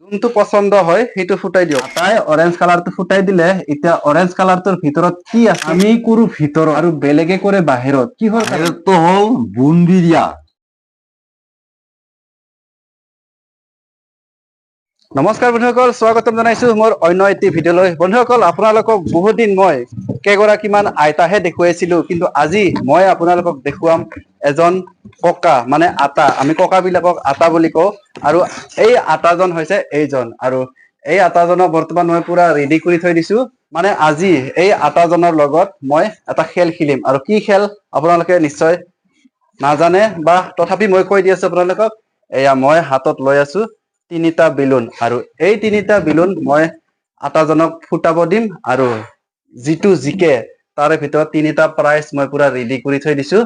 যোনটো পছন্দ হয় সেইটো ফুটাই দিয়ক। তাই অৰেঞ্জ কালাৰটো ফুটাই দিলে এতিয়া অৰেঞ্জ কালাৰটোৰ ভিতৰত কি আছে আমি কৰো ভিতৰত আৰু বেলেগে কৰে বাহিৰত। কিহৰ বাহিৰতটো হ'ল বুন্দি দিয়া। নমস্কাৰ বন্ধুসকল, স্বাগতম জনাইছো মোৰ অন্য এটি ভিডিঅ'লৈ। বন্ধুসকল, আপোনালোকক বহুত দিন মই কেইগৰাকীমান আইতাহে দেখুৱাইছিলো, কিন্তু আজি মই আপোনালোকক দেখুৱাম এজন ককা, মানে আটা। আমি ককা বিলাকক আটা বুলি কওঁ। আৰু এই আটাজন হৈছে এইজন, আৰু এই আটাজনক বৰ্তমান মই পুৰা ৰেডি কৰি থৈ দিছো। মানে আজি এই আটাজনৰ লগত মই এটা খেল খেলিম, আৰু কি খেল আপোনালোকে নিশ্চয় নাজানে, বা তথাপি মই কৈ দি আছো আপোনালোকক। এয়া মই হাতত লৈ আছো তিনিটা বেলুন, আৰু এই তিনিটা বেলুন মই আটাজনক ফুটাব দিম, আৰু যিটো জিকে তাৰে ভিতৰত তিনিটা প্ৰাইজ মই পুৰা ৰেডি কৰি থৈ দিছো।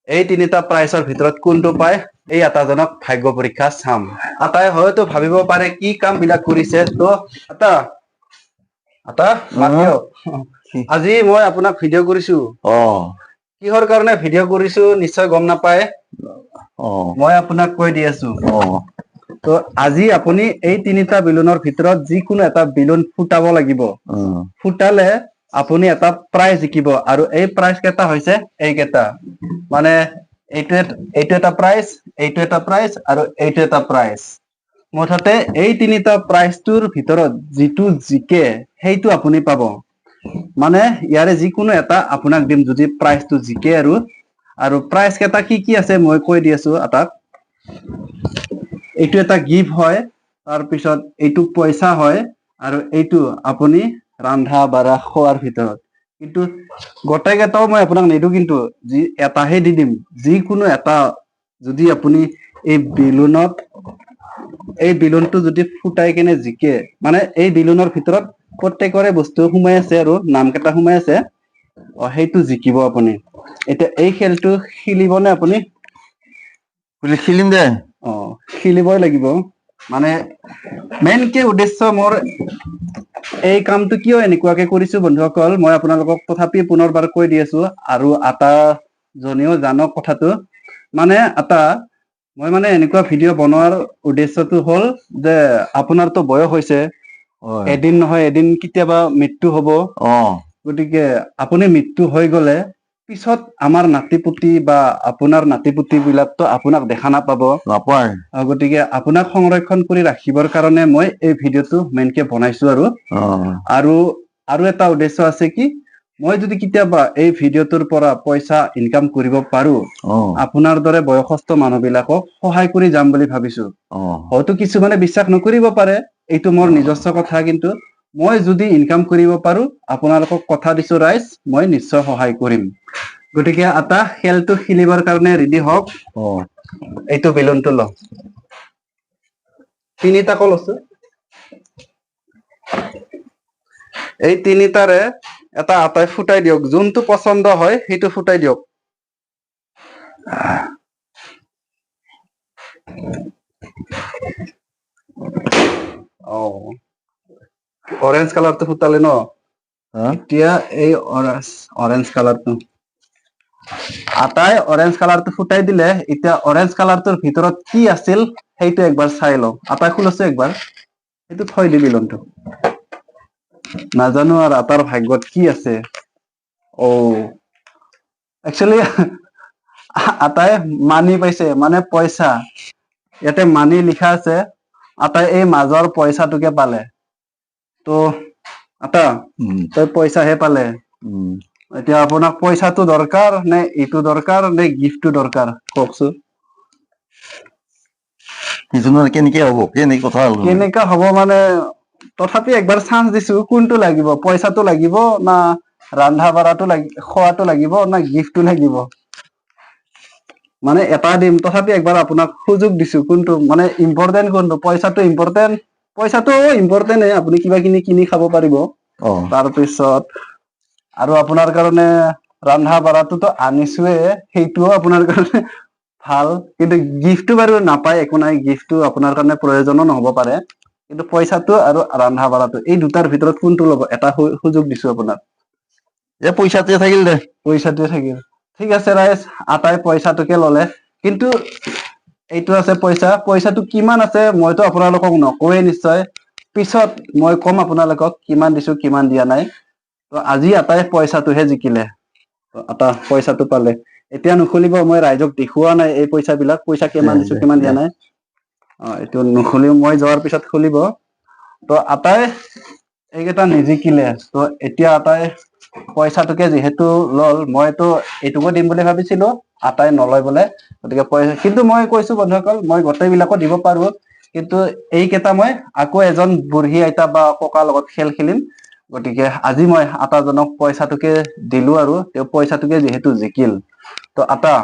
এই তিনিটা প্ৰাইজৰ ভিতৰত কোনটো পায় এই আটাজনক ভাগ্য পৰীক্ষা চাম। আটাই হয়তো ভাবিব পাৰে কি কাম বিলাক কৰিছে। তো আটা আটা মাত দিয়ক। আজি মই আপোনাক ভিডিঅ' কৰিছো। কিহৰ কাৰণে ভিডিঅ' কৰিছো নিশ্চয় গম নাপায়। মই আপোনাক কৈ দি আছো। তো আজি আপুনি এই তিনিটা বেলুনৰ ভিতৰত যিকোনো এটা বেলুন ফুটাব লাগিব। ফুটালে আপুনি এটা প্ৰাইজ জিকিব, আৰু এই প্ৰাইজ কেইটা হৈছে এইকেইটা। মানে এইটো এটা প্ৰাইজ, এইটো এটা প্ৰাইজ, আৰু এইটো এটা প্ৰাইজ। মুঠতে এই তিনিটা প্ৰাইজটোৰ ভিতৰত যিটো জিকে সেইটো আপুনি পাব। মানে ইয়াৰে যিকোনো এটা আপোনাক দিম যদি প্ৰাইজটো জিকে। আৰু প্ৰাইজ কেইটা কি কি আছে মই কৈ দি আছো আটাক। এইটো এটা গিফ্ট হয়, তাৰপিছত এইটো পইচা হয়, আৰু এইটো আপুনি ৰান্ধা বাঢ়া খোৱাৰ ভিতৰত। কিন্তু গোটেই কেইটাও মই আপোনাক নিদো, কিন্তু এটাহে দি দিম। যিকোনো এটা যদি আপুনি এই বেলুনটো যদি ফুটাই কেনে জিকে, মানে এই বেলুনৰ ভিতৰত প্ৰত্যেকৰে বস্তু সোমাই আছে আৰু নাম কেইটা সোমাই আছে, সেইটো জিকিব আপুনি। এতিয়া এই খেলটো খেলিবনে আপুনি? খেলিম দে। খেলিবই লাগিব। মানে মেইনকে উদ্দেশ্য মোৰ এই কামটো কিয় এনেকুৱাকে কৰিছো বন্ধুসকল, মই আপোনালোকক তথাপি পুনৰবাৰ কৈ দি আছো, আৰু আটা জনেও জানক কথাটো। মানে আটা, মই মানে এনেকুৱা ভিডিঅ' বনোৱাৰ উদ্দেশ্যটো হ'ল যে আপোনাৰতো বয়স হৈছে, এদিন নহয় এদিন কেতিয়াবা মৃত্যু হব। গতিকে আপুনি মৃত্যু হৈ গলে পিছত আমাৰ নাতি পুতি বা আপোনাৰ নাতি পুতি বিলাকতো আপোনাক দেখা নাপাব। নাপায়। গতিকে আপোনাক সংৰক্ষণ কৰি ৰাখিবৰ কাৰণে মই এই ভিডিঅ'টো মেইনকে বনাইছো। আৰু এটা উদ্দেশ্য আছে কি, মই যদি কেতিয়াবা এই ভিডিঅ'টোৰ পৰা পইচা ইনকাম কৰিব পাৰো, আপোনাৰ দৰে বয়সস্থ মানুহ বিলাকক সহায় কৰি যাম বুলি ভাবিছো। হয়তো কিছুমানে বিশ্বাস নকৰিব পাৰে, এইটো মোৰ নিজস্ব কথা, কিন্তু মই যদি ইনকাম কৰিব পাৰো আপোনালোকক কথা দিছো ৰাইজ, মই নিশ্চয় সহায় কৰিম। গতিকে আটা খেলটো খেলিবৰ কাৰণে ৰেডি হওক। এইটো বেলুনটো ল, তিনিটা কল আছে। এই তিনিটাৰে এটা আটাই ফুটাই দিয়ক। যোনটো পছন্দ হয় সেইটো ফুটাই দিয়ক। অৰেঞ্জ কালাৰটো ফুটালে ন? এতিয়া এই অৰেঞ্জ কালাৰটো আটাই অৰেঞ্জ কালাৰটো ফুটাই দিলে। এতিয়া অৰেঞ্জ কালাৰটোৰ ভিতৰত কি আছিল সেইটো একবাৰ চাই লওঁ। আটাই খোলছে একবাৰ, সেইটো থৈ দি বেলুনটো। নাজানো আৰু আটাৰ ভাগ্যত কি আছে। একচুৱেলি আটাই মানি পাইছে, মানে পইচা। ইয়াতে মানি লিখা আছে, আটাই এই মাজৰ পইচাটোকে পালে। তো আটা তই পইচাহে পালে। এতিয়া আপোনাক পইচাটো দৰকাৰ নে এইটো দৰকাৰ নে গিফ্টটো দৰকাৰ, কওকচোন। কেনেকে হব, কেনেকে কথা হল, কেনেকা হব মানে তথাপি একবাৰ চান্স দিছো। কোনটো লাগিব, পইচাটো লাগিব না ৰান্ধা বাঢ়াটো খোৱাটো লাগিব না গিফ্টটো লাগিব? মানে এটা দিম, তথাপি একবাৰ আপোনাক সুযোগ দিছো। কোনটো মানে ইম্পৰ্টেণ্ট, কোনটো? পইচাটো ইম্পৰ্টেণ্ট? পইচাটো ইম্পৰ্টেণ্টে, আপুনি কিবা কিনি খাব পাৰিব। তাৰপিছত আৰু আপোনাৰ কাৰণে ৰন্ধা বঢ়াটোতো আনিছোয়ে, সেইটোও আপোনাৰ কাৰণে ভাল। কিন্তু গিফ্টটো বাৰু নাপায়, একো নাই। গিফ্টটো আপোনাৰ কাৰণে প্ৰয়োজনো নহব পাৰে। কিন্তু পইচাটো আৰু ৰন্ধা বঢ়াটো, এই দুটাৰ ভিতৰত কোনটো ল'ব? এটা সুযোগ দিছো আপোনাক। পইচাটোৱে থাকিল দে। পইচাটোৱে থাকিল। ঠিক আছে ৰাইজ, আটাই পইচাটোকে ললে। কিন্তু এইটো আছে পইচা, পইচাটো কিমান আছে মইতো আপোনালোকক নকওঁৱেই নিশ্চয়, পিছত মই কম আপোনালোকক কিমান দিছো কিমান দিয়া নাই। তো আজি আটাই পইচাটোহে জিকিলে, তো আটা পইচাটো পালে। এতিয়া নুখুলিব, মই ৰাইজক দেখুওৱা নাই এই পইচাবিলাক, পইচা কিমান দিছো কিমান দিয়া নাই। এইটো নুখুলিব, মই যোৱাৰ পিছত খুলিব। তো আটাই এইকেইটা নিজিকিলে, তো এতিয়া আটাই পইচাটোকে যিহেতু লল, মইতো এইটোকো দিম বুলি ভাবিছিলো, আটাই নলয় বোলে। গতিকে পইচা কিন্তু মই কৈছো বন্ধুসকল, মই গোটেইবিলাকো দিব পাৰো, কিন্তু এইকেইটা মই আকৌ এজন বুঢ়ী আইতা বা ককাৰ লগত খেল খেলিম। গতিকে আজি মই আটাজনক পইচাটোকে দিলো, আৰু তেওঁ পইচাটোকে যিহেতু জিকিল, তো আটা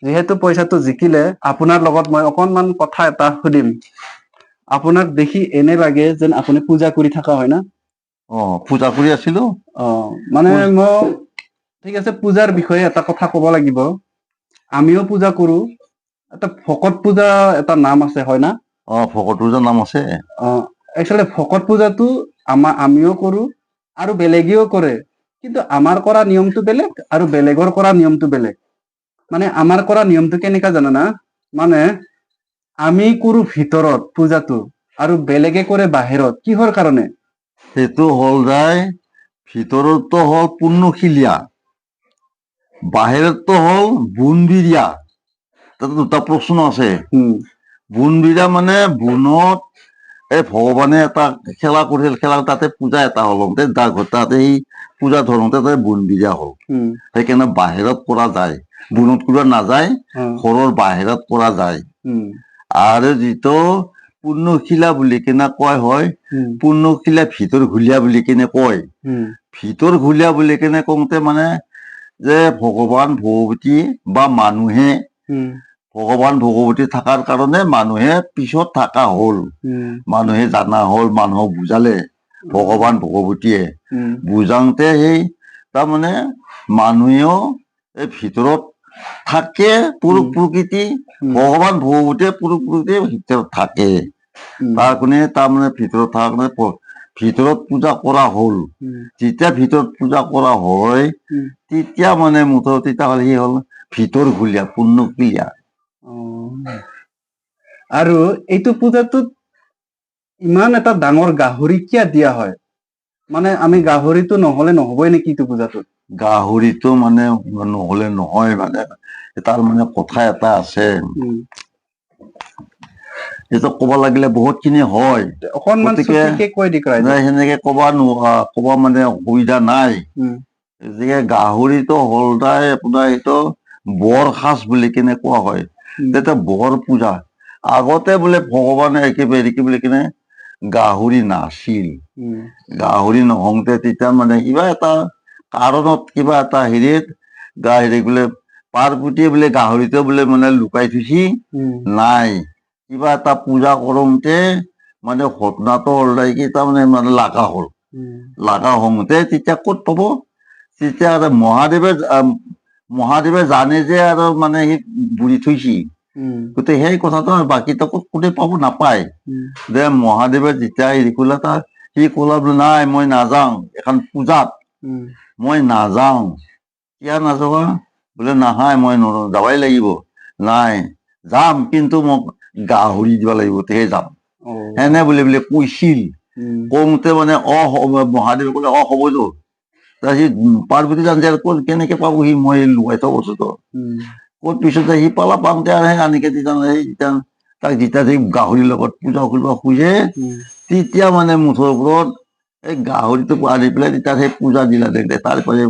যিহেতু পইচাটো জিকিলে, আপোনাৰ লগত মই অকনমান কথা এটা সুধিম। আপোনাক দেখি এনে লাগে যেন আপুনি পূজা কৰি থকা হয় না? পূজা কৰি আছিলো। মানে মোক ঠিক আছে, পূজাৰ বিষয়ে এটা কথা কব লাগিব। আমিও পূজা কৰো, এটা ভকত পূজা এটা নাম আছে হয় না? ভকত পূজাৰ নাম আছে। একচুৱেলি ভকত পূজাটো আমিও কৰো আৰু বেলেগেও কৰে, কিন্তু আমাৰ কৰা নিয়মটো বেলেগ আৰু বেলেগৰ কৰা নিয়মটো বেলেগ। মানে আমাৰ কৰা নিয়মটো কেনেকা জানানা, মানে আমি কৰো ভিতৰত পূজাটো আৰু বেলেগে কৰে বাহিৰত, কিহৰ কাৰণে? সেইটো হ'ল যায়, ভিতৰতো হ'ল পুণ্যশিলীয়া, বাহিৰতো হ'ল বুনবিৰীয়া। তাতে দুটা প্ৰশ্ন আছে। বুনবিৰীয়া মানে বুনত এই ভগৱানে এটা খেলা কৰিছিল, খেলা তাতে পূজা এটা হ'ল, তাতে সেই পূজা ধৰোতে তাতে বুনবিৰীয়া হ'ল। সেইকাৰণে বাহিৰত কৰা যায়, বুনত কৰা নাযায়, ঘৰৰ বাহিৰত কৰা যায়। আৰু যিটো পুণ্যশিলা বুলি কিনে কয় হয়, পুণ্যশিলা ভিতৰ ঘুলীয়া বুলি কিনে কয়। ভিতৰ ঘুলীয়া বুলি কিনে কওঁতে মানে যে ভগৱান ভগৱতী বা মানুহে ভগৱান ভগৱতী থকাৰ কাৰণে মানুহে পিছত থাকা হ'ল, মানুহে জানা হ'ল, মানুহক বুজালে ভগৱান ভগৱতীয়ে। বুজাওতে সেই তাৰমানে মানুহেও এই ভিতৰত থাকে, প্ৰকৃতি ভগৱান ভগৱতীয়ে প্ৰকৃতিৰ ভিতৰত থাকে। তাৰ কাৰণে তাৰমানে ভিতৰত থকা ভিতৰত পূজা কৰা হ'ল। যেতিয়া ভিতৰত পূজা কৰা হয়, তেতিয়া মানে মুঠতে তেতিয়াহ'লে সি হ'ল ভিতৰ ঘুলীয়া, পুণ্যশিলীয়া। আৰু এইটো পূজাটোত ইমান এটা ডাঙৰ গাহৰি কিয় দিয়া হয়? মানে আমি গাহৰিটো নহলে নহবই নেকি এইটো পূজাটোত? গাহৰিটো মানে নহলে নহয়, মানে তাৰ মানে কথা এটা আছে। এইটো ক'ব লাগিলে বহুত খিনি হয়, অকনমান গতিকে চুটিকে কৈ দিক ৰাইজক। সেনেকে ক'ব মানে অসুবিধা নাই। গতিকে গাহৰিটো হ'ল তাই আপোনাৰ এইটো বৰ সাজ বুলি কিনে কোৱা হয়। তেতিয়া বৰ পূজা আগতে বোলে ভগৱানে একেবাৰে কি বুলি কিনে গাহৰি নাছিল। গাহৰি নহওঁতে তেতিয়া মানে কিবা এটা কাৰণত, কিবা এটা হেৰিত হেৰি বোলে পাৰ্বতীয়ে বোলে গাহৰিটো বোলে মানে লুকাই থৈছি নাই, কিবা এটা পূজা কৰোঁতে মানে ঘটনাটো ওলাই কি তাৰমানে মানে লাগা হ'ল। লাগা হওঁতে তেতিয়া ক'ত পাব, তেতিয়া আৰু মহাদেৱে জানে যে আৰু মানে সি বুৰি থৈছি, গতিকে সেই কথাটো বাকীটো কোনে পাব নাপায়। যে মহাদেৱে যেতিয়া হেৰি কৰিলে, সি ক'লা বোলে নাই মই নাযাওঁ এখন পূজাত, মই নাযাওঁ। কিয় নাযাবা? বোলে নহয় মই যাবই লাগিব। নাই যাম, কিন্তু মোক গাহৰি দিব লাগিব, তেহে যাম। এনে বুলি কৈছিল। কওঁতে মানে মহাদেৱে ক'লে হ'ব যো। সি পাৰ্বতী জানছে ক'ত কেনেকে পাব সি, মই লুকাই থোৱা বস্তুটো ক'ত, পিছত সি পালা পাওঁতে আৰু সেই আনিকে তাক যেতিয়া সেই গাহৰিৰ লগত পূজা কৰিব খোজে, তেতিয়া মানে মুঠৰ ওপৰত এই গাহৰিটো আনি পেলাই তেতিয়া সেই পূজা দিলা দেখে, তাৰপৰা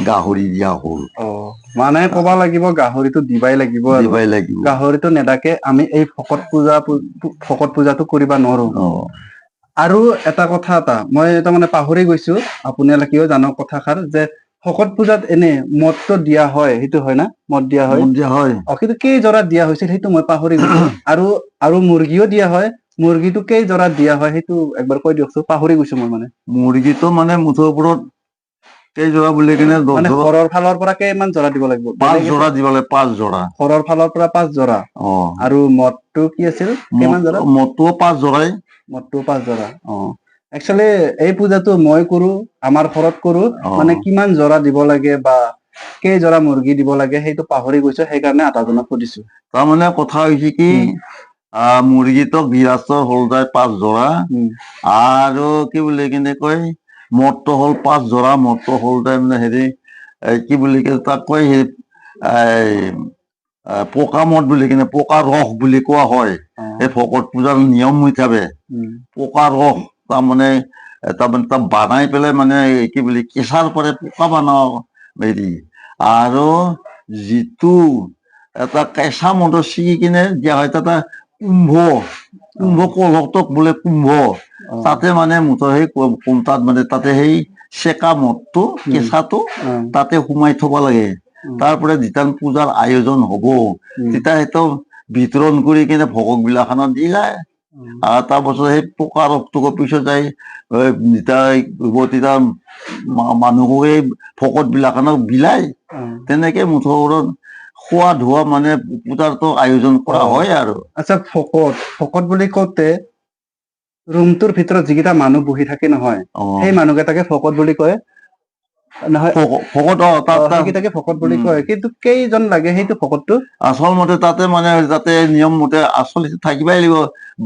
গাহৰি দিয়া হ'ল। মানে ক'বা লাগিব গাহৰিটো দিবাই লাগিব, আৰু দিবাই লাগিব। গাহৰিটো নেদাকে আমি এই ভকত পূজাটো কৰিবা নোৱাৰো। আৰু এটা কথা মই তাৰমানে পাহৰি গৈছো, আপোনালোকেও জানক কথাষাৰ, যে ভকত পূজাত এনে মদটো দিয়া হয়, সেইটো হয় না? মদ দিয়া হয়। কিন্তু কেই জৰা দিয়া হৈছিল সেইটো মই পাহৰি গৈছো। আৰু মুৰ্গীও দিয়া হয়, মুৰ্গীটো কেই জৰা দিয়া হয় সেইটো একবাৰ কৈ দিয়কচোন, পাহৰি গৈছো মই মানে। মুৰ্গীটো মানে মুঠৰ ওপৰত কেইজোৰা বুলি কিনে মানে ঘৰৰ ফালৰ পৰা কেইমান জৰা দিব লাগিব? 5 জোৰা দিব লাগে, 5 জোৰা। ঘৰৰ ফালৰ পৰা 5 জৰা। আৰু মদটো কি আছিল, কিমান জৰা? মদটোও 5 জৰাই। মদটো 5 জৰা। একচুৱেলি এই পূজাটো মই কৰো, আমাৰ ঘৰত কৰো, মানে কিমান জৰা দিব লাগে বা কেইজোৰা মুৰ্গী দিব লাগে সেইটো পাহৰি গৈছো, সেইকাৰণে আটাজনক সুধিছো। তাৰমানে কথা হৈছে কি মুৰ্গীটো গৃহস্থৰ হ'ল যায় 5 যোৰা আৰু কি বুলি কিনে কয় মদটো হ'ল 5 যোৰা, মদটো হ'ল যায় মানে হেৰি কি বুলি তাক কয় পকা মদ বুলি কিনে পকা ৰস বুলি কোৱা হয়। এই ভকত পূজাৰ নিয়ম হিচাপে পকা ৰস তাৰমানে তাৰ বানাই পেলাই মানে কি বুলি কেঁচাৰ পৰা পকা বনাও হেৰি, আৰু যিটো এটা কেঁচা মদৰ ছিঙি কিনে দিয়া হয় তাতে কুম্ভ কলহটোক বোলে কুম্ভ, তাতে মানে মুঠৰ সেই তাত মানে তাতে সেই চেকা মদটো কেঁচাটো তাতে সোমাই থব লাগে। তাৰপৰা যেতিয়া পূজাৰ আয়োজন হব তেতিয়া সেইটো বিতৰণ কৰি কিনে ভকত বিলাখনত দি যায়। আৰু তাৰপাছত সেই পকা ৰসটোকো পিছত যায় তেতিয়া মানুহক এই ভকত বিলাখনক বিলায়। তেনেকে মুঠৰ খোৱা ধোৱা মানে পূজাৰটো আয়োজন কৰা হয় আৰু। আচ্ছা, ভকত বুলি কওঁতে ৰুমটোৰ ভিতৰত যিকেইটা মানুহ বহি থাকে নহয়, সেই মানুহকেইটাকে ভকত বুলি কয় নহয়? ভকত সেইকেইটাকে ভকত বুলি কয়, কিন্তু কেইজন লাগে সেইটো ভকতটো? আচল মতে তাতে মানে তাতে নিয়ম মতে আচলতে থাকিবই লাগিব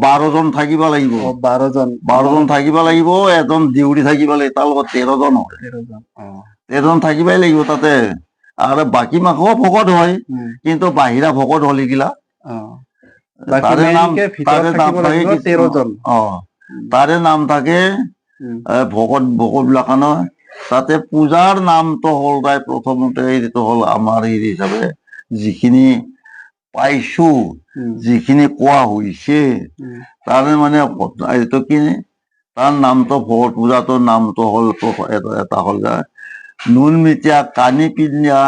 12 জন থাকিব লাগিব। 12 জন থাকিব লাগিব, এজন ডিউটি থাকিব লাগিব, তাৰ লগত 13 জন হয়। 13 জন থাকিবই লাগিব তাতে। আৰু বাকী মাখো ভকত হয়, কিন্তু বাহিৰা ভকত হল এইগিলা তাৰে নাম থাকে 13 জন। তাৰে নাম থাকে ভকত বিলাখানৰ। তাতে পূজাৰ নামটো হ'ল তাই প্ৰথমতে এইটো হ'ল আমাৰ হেৰি হিচাপে যিখিনি পাইছো, যিখিনি কোৱা হৈছে তাৰে মানে এইটো কি তাৰ নামটো ভকত পূজাটোৰ নামটো হ'ল এটা হ'ল নুন মিতিয়া কানি পিন্ধা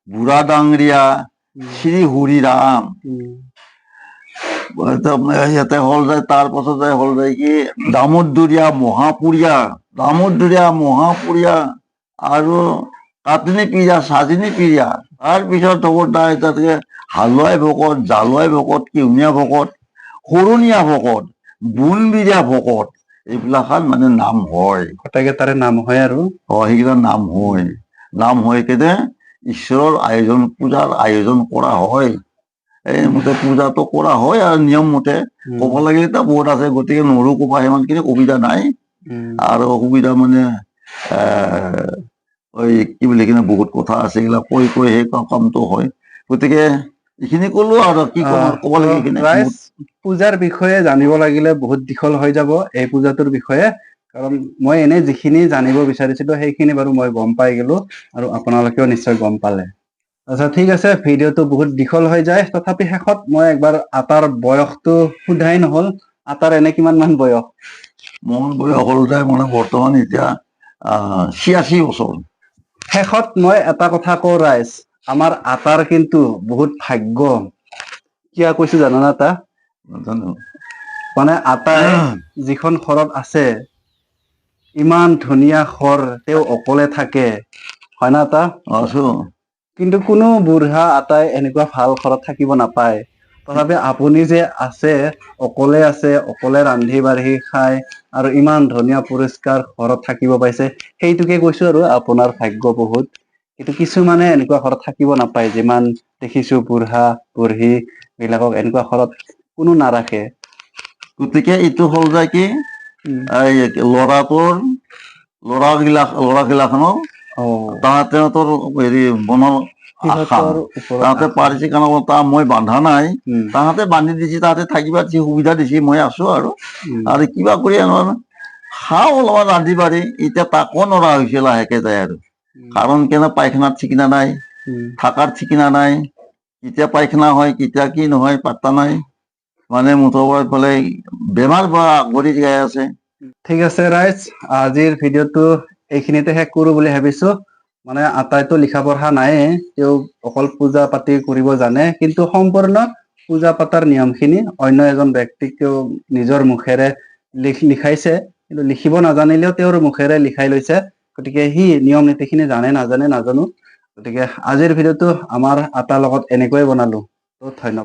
বুঢ়া ডাঙৰীয়া শ্ৰী হৰি ৰাম। ইয়াতে হ'ল যায় তাৰ পাছত হ'ল যায় কি দামোদৰীয়া মহাপুৰীয়া আৰু কাটনি পিৰা চাজিনী পিৰা। তাৰপিছত হ'ব তাতে হালোৱাই ভকত, জালুৱাই ভকত, কিউনীয়া ভকত, সৰুণীয়া ভকত, বুনবিৰীয়া ভকত, এইবিলাকৰ মানে নাম হয়। গোটেইকেইটাৰে নাম হয় আৰু সেইকেইটা নাম হয় কেনে ঈশ্বৰৰ আয়োজন পূজাৰ আয়োজন কৰা হয়। এই মতে পূজাটো কৰা হয় আৰু নিয়ম মতে ক'ব লাগিলে বহুত আছে, গতিকে নৰো ক'বা সিমানখিনি সুবিধা নাই। আৰু অসুবিধা মানে কি বুলি কিনে বহুত কথা আছে, এইবিলাক কৈ সেই কামটো হয়। গতিকে এইখিনি কলো আৰু কি ক'ব লাগে কিনে পূজাৰ বিষয়ে জানিব লাগিলে বহুত দীঘল হৈ যাব এই পূজাটোৰ বিষয়ে, কাৰণ মই এনে যিখিনি জানিব বিচাৰিছিলো সেইখিনি বাৰু মই গম পাই গলো, আৰু আপোনালোকেও নিশ্চয় গম পালে। আচ্ছা ঠিক আছে, ভিডিঅ'টো বহুত দীঘল হৈ যায়, তথাপি শেষত মই একবাৰ আটাৰ বয়সটো সোধাই নহল। আটাৰ এনে কিমান মান বয়স? মোৰ বয়স হ'ল যায় মানে বৰ্তমান এতিয়া 86 বছৰ। শেষত মই এটা কথা কওঁ ৰাইজ, আমাৰ আটাৰ কিন্তু বহুত ভাগ্য। কিয় কৈছো জানানা আটা? মানে আটাই যিখন ঘৰত আছে ইমান ধুনীয়া ঘৰ, তেওঁ অকলে থাকে হয় না আটা? আছো। কিন্তু কোনো বুঢ়া আটাই এনেকুৱা ভাল ঘৰত থাকিব নাপায়। তথাপি আপুনি যে আছে, অকলে আছে, অকলে ৰান্ধি বাঢ়ি খাই আৰু ইমান ধুনীয়া পৰিষ্কাৰ ঘৰত থাকিব পাইছে, সেইটোকে কৈছো আৰু আপোনাৰ ভাগ্য বহুত। কিন্তু কিছুমানে এনেকুৱা ঘৰত থাকিব নাপায়, যিমান দেখিছো বুঢ়া বুঢ়ী বিলাকক এনেকুৱা ঘৰত কোনো নাৰাখে। গতিকে এইটো হ'ল যায় কি ল'ৰাগিলাখনৰ তাহাঁতৰ হেৰি বনৰ আশা, তাহাঁতে পাৰিছে কাৰণ মই বান্ধা নাই, তাহাঁতে বান্ধি দিছে, তাহাঁতে থাকিবা যি সুবিধা দিছে মই আছো আৰু কিবা কৰি খাওঁ অলপমান ৰান্ধি বাঢ়ি। এতিয়া তাকো নৰা হৈছে লাহেকে যায় আৰু, কাৰণ কেনে পায়খানাৰ ঠিকনা নাই, থাকাৰ ঠিকনা নাই, কেতিয়া পায়খানা হয় কেতিয়া কি নহয় পাত্তা নাই, মানে মুঠৰ ফালে বেমাৰ বা আগবাঢ়ি যাই আছে। ঠিক আছে ৰাইজ, আজিৰ ভিডিঅ'টো এইখিনিতে শেষ কৰো বুলি ভাবিছো। মানে আটাইতো লিখা পঢ়া নাইয়ে, তেওঁ অকল পূজা পাতি কৰিব জানে, কিন্তু সম্পূৰ্ণ পূজা পাতাৰ নিয়ম খিনি অন্য এজন ব্যক্তিক তেওঁ নিজৰ মুখেৰে লিখাইছে, কিন্তু লিখিব নাজানিলেও তেওঁৰ মুখেৰে লিখাই লৈছে। গতিকে সি নিয়ম নীতি খিনি জানে নাজানে নাজানো। গতিকে আজিৰ ভিডিঅ'টো আমাৰ আটাৰ লগত এনেকৈয়ে বনালো। ধন্যবাদ।